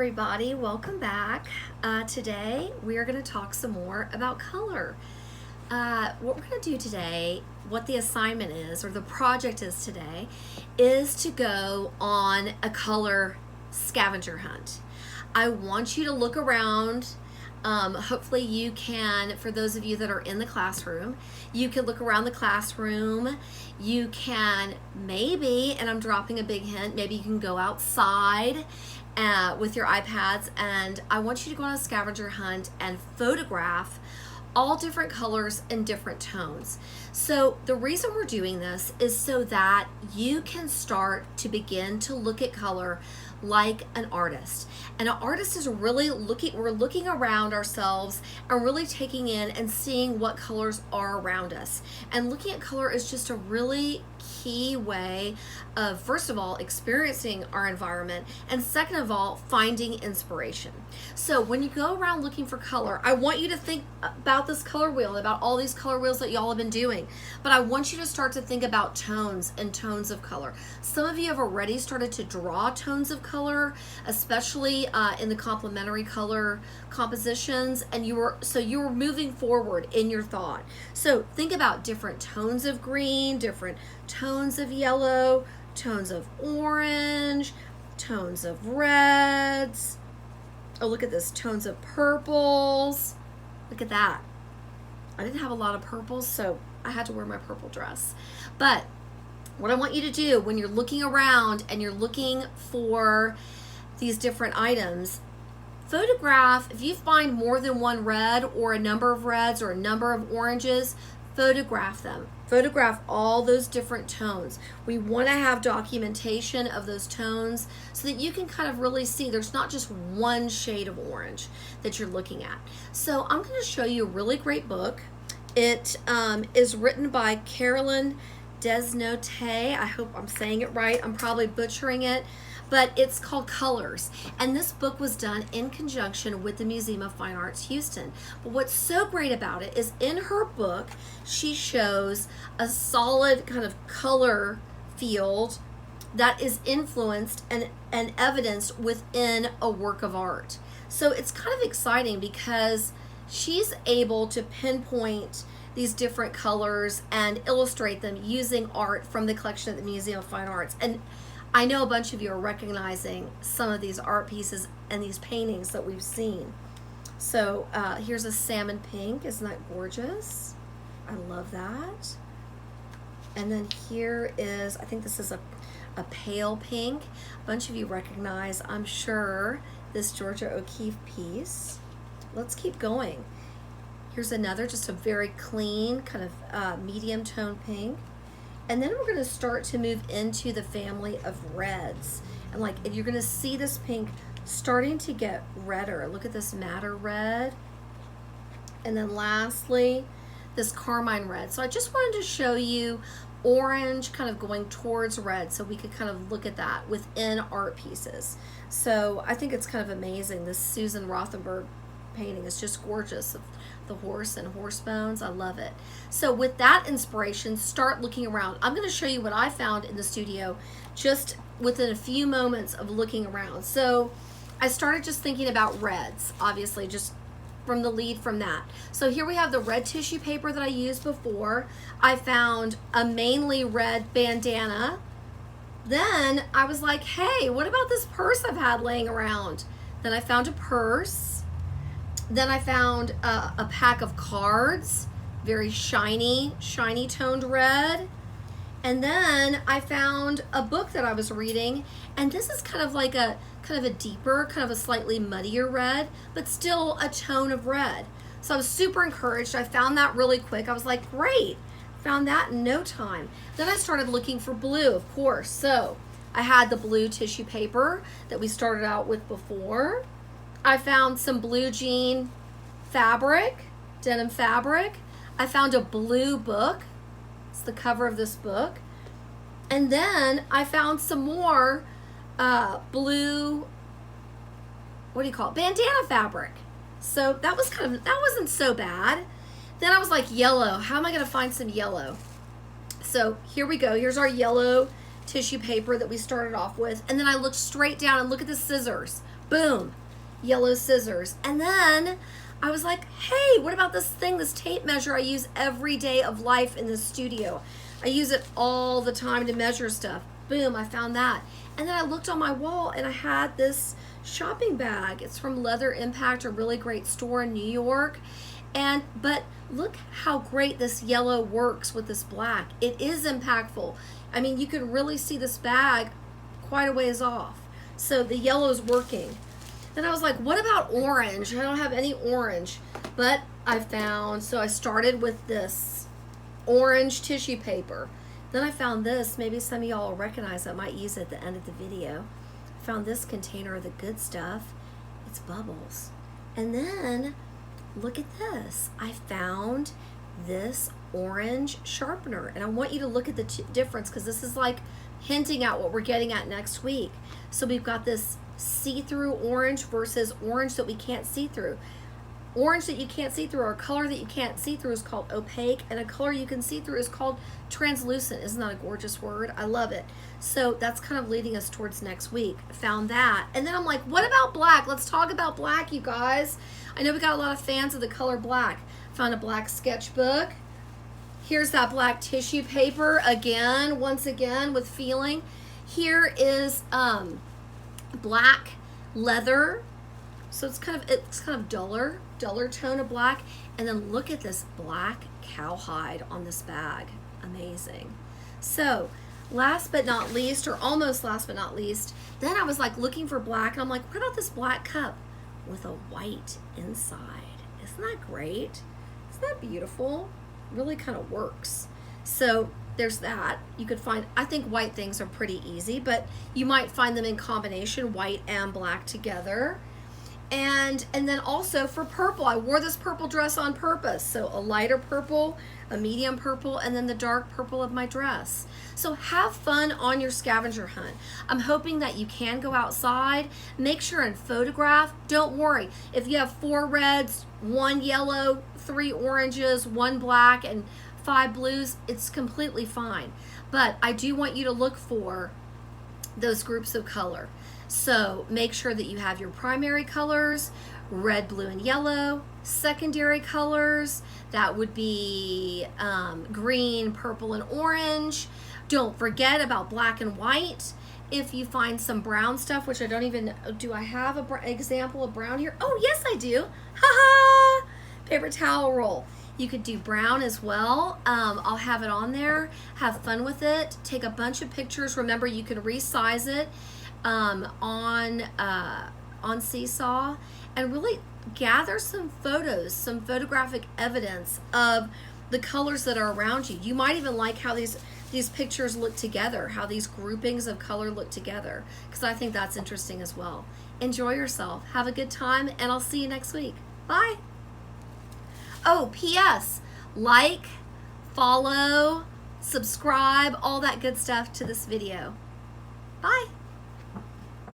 everybody, welcome back. Today we are going to talk some more about color. What we're going to do today, what the assignment is, or the project is today, is to go on a color scavenger hunt. I want you to look around. Hopefully you can, for those of you that are in the classroom, you can look around the classroom. You can maybe, and I'm dropping a big hint, maybe you can go outside with your iPads, and I want you to go on a scavenger hunt and photograph all different colors and different tones. So the reason we're doing this is so that you can start to begin to look at color like an artist. And an artist is really we're looking around ourselves and really taking in and seeing what colors are around us. And looking at color is just a really key way of, first of all, experiencing our environment, and second of all, finding inspiration. So when you go around looking for color, I want you to think about this color wheel, about all these color wheels that y'all have been doing, but I want you to start to think about tones and tones of color. Some of you have already started to draw tones of color, especially in the complementary color compositions, and you were moving forward in your thought. So think about different tones of green, different tones of yellow, tones of orange, tones of reds. Oh, look at this, tones of purples. Look at that. I didn't have a lot of purples, so I had to wear my purple dress. But what I want you to do when you're looking around and you're looking for these different items, photograph. If you find more than one red or a number of reds or a number of oranges, photograph them. Photograph all those different tones. We want to have documentation of those tones so that you can kind of really see there's not just one shade of orange that you're looking at. So I'm going to show you a really great book. It is written by Carolyn Desnote. I hope I'm saying it right. I'm probably butchering it, but it's called Colors. And this book was done in conjunction with the Museum of Fine Arts Houston. But what's so great about it is in her book, she shows a solid kind of color field that is influenced and evidenced within a work of art. So it's kind of exciting because she's able to pinpoint these different colors and illustrate them using art from the collection at the Museum of Fine Arts. And I know a bunch of you are recognizing some of these art pieces and these paintings that we've seen. So here's a salmon pink. Isn't that gorgeous? I love that. And then here is, I think this is a pale pink. A bunch of you recognize, I'm sure, this Georgia O'Keeffe piece. Let's keep going. Here's another, just a very clean, kind of medium tone pink. And then we're going to start to move into the family of reds. And you're going to see this pink starting to get redder. Look at this madder red. And then lastly, this carmine red. So I just wanted to show you orange kind of going towards red so we could kind of look at that within art pieces. So I think it's kind of amazing. This Susan Rothenberg painting is just gorgeous. The horse and horse bones. I love it. So with that inspiration, start looking around. I'm going to show you what I found in the studio just within a few moments of looking around. So I started just thinking about reds, obviously, just from the lead from that. So here we have the red tissue paper that I used before. I found a mainly red bandana. Then I was like, hey, what about this purse I've had laying around? Then I found a purse. Then I found a pack of cards, very shiny toned red. And then I found a book that I was reading, and this is kind of a deeper, kind of a slightly muddier red, but still a tone of red. So I was super encouraged. I found that really quick. I was like, great, found that in no time. Then I started looking for blue, of course. So I had the blue tissue paper that we started out with before. I found some blue jean fabric, denim fabric. I found a blue book. It's the cover of this book. And then I found some more blue, what do you call it? Bandana fabric. So that wasn't so bad. Then I was like, yellow. How am I going to find some yellow? So here we go. Here's our yellow tissue paper that we started off with. And then I looked straight down and look at the scissors. Boom, yellow scissors. And then I was like, hey, what about this thing, this tape measure I use every day of life in the studio? I use it all the time to measure stuff. Boom, I found that. And then I looked on my wall and I had this shopping bag. It's from Leather Impact, a really great store in New York. But look how great this yellow works with this black. It is impactful. I mean, you can really see this bag quite a ways off. So the yellow is working. Then I was like, what about orange? I don't have any orange, but I found, so I started with this orange tissue paper. Then I found this, maybe some of y'all will recognize, I might use it at the end of the video. I found this container of the good stuff. It's bubbles. And then look at this. I found this orange sharpener, and I want you to look at the difference, because this is like hinting at what we're getting at next week. So we've got this see-through orange versus orange that we can't see through. Orange that you can't see through, or a color that you can't see through, is called opaque, and a color you can see through is called translucent. Isn't that a gorgeous word? I love it. So that's kind of leading us towards next week. Found that. And then I'm like, what about black? Let's talk about black, you guys. I know we got a lot of fans of the color black. Found a black sketchbook. Here's that black tissue paper again, once again, with feeling. Here is black leather. So it's kind of duller tone of black. And then look at this black cowhide on this bag. Amazing. So last but not least, or almost last but not least, then I was like looking for black, and I'm like, what about this black cup with a white inside? Isn't that great? Isn't that beautiful? Really kind of works. So there's that. You could find, I think white things are pretty easy, but you might find them in combination, white and black together. And then also for purple, I wore this purple dress on purpose. So a lighter purple, a medium purple, and then the dark purple of my dress. So have fun on your scavenger hunt. I'm hoping that you can go outside. Make sure and photograph. Don't worry. If you have 4 reds, 1 yellow, 3 oranges, 1 black, and 5 blues, it's completely fine. But I do want you to look for those groups of color. So make sure that you have your primary colors, red, blue, and yellow. Secondary colors, that would be green, purple, and orange. Don't forget about black and white. If you find some brown stuff, which I don't even, do I have an example of brown here? Oh, yes, I do. Ha-ha! Paper towel roll. You could do brown as well. I'll have it on there. Have fun with it. Take a bunch of pictures. Remember, you can resize it on Seesaw, and really gather some photos, some photographic evidence of the colors that are around you. You might even like how these pictures look together, how these groupings of color look together, because I think that's interesting as well. Enjoy yourself. Have a good time, and I'll see you next week. Bye. Oh, P.S. Like, follow, subscribe, all that good stuff to this video. Bye.